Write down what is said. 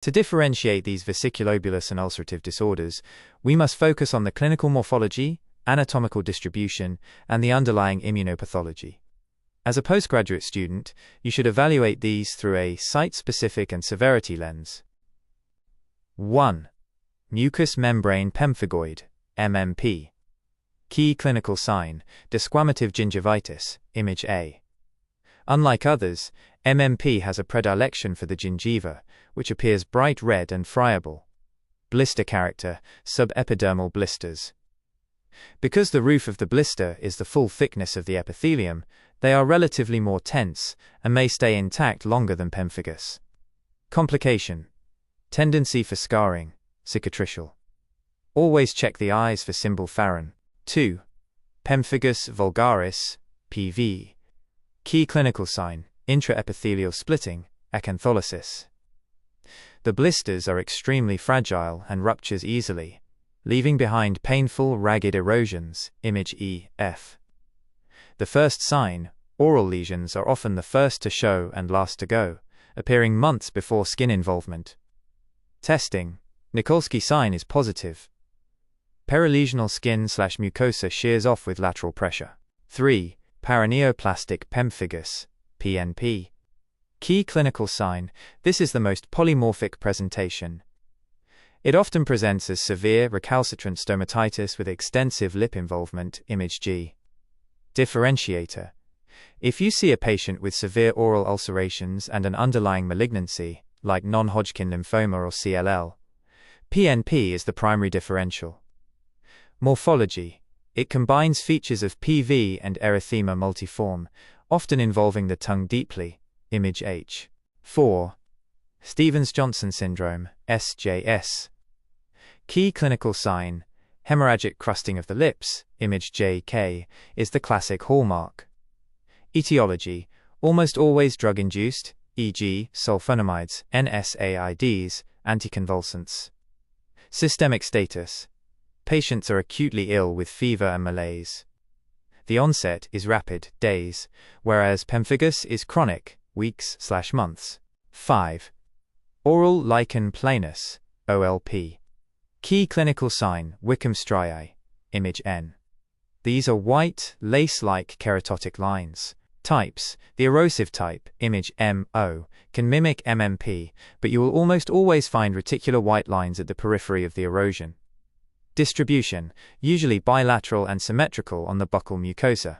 To differentiate these vesiculobulous and ulcerative disorders, we must focus on the clinical morphology, anatomical distribution, and the underlying immunopathology. As a postgraduate student, you should evaluate these through a site-specific and severity lens. 1. Mucous membrane pemphigoid, MMP. Key clinical sign, desquamative gingivitis, image A. Unlike others, MMP has a predilection for the gingiva, which appears bright red and friable. Blister character, subepidermal blisters. Because the roof of the blister is the full thickness of the epithelium, they are relatively more tense and may stay intact longer than pemphigus. Complication. Tendency for scarring, cicatricial. Always check the eyes for symbolpharon. 2. Pemphigus vulgaris, PV. Key clinical sign, intraepithelial splitting, acantholysis. The blisters are extremely fragile and ruptures easily, leaving behind painful, ragged erosions, image E, F. The first sign, oral lesions, are often the first to show and last to go, appearing months before skin involvement. Testing. Nikolsky sign is positive. Perilesional skin/mucosa shears off with lateral pressure. 3. Paraneoplastic pemphigus, PNP. Key clinical sign, this is the most polymorphic presentation. It often presents as severe recalcitrant stomatitis with extensive lip involvement, image G. Differentiator. If you see a patient with severe oral ulcerations and an underlying malignancy, like non-Hodgkin lymphoma or CLL, PNP is the primary differential. Morphology. It combines features of PV and erythema multiforme, often involving the tongue deeply, image H. 4. Stevens-Johnson syndrome, SJS. Key clinical sign, hemorrhagic crusting of the lips, image JK, is the classic hallmark. Etiology, almost always drug-induced, e.g., sulfonamides, NSAIDs, anticonvulsants. Systemic status. Patients are acutely ill with fever and malaise. The onset is rapid, days, whereas pemphigus is chronic, weeks/months. 5. Oral lichen planus, OLP. Key clinical sign, Wickham striae, image N. These are white, lace-like keratotic lines. Types. The erosive type, image MO, can mimic MMP, but you will almost always find reticular white lines at the periphery of the erosion. Distribution, usually bilateral and symmetrical on the buccal mucosa.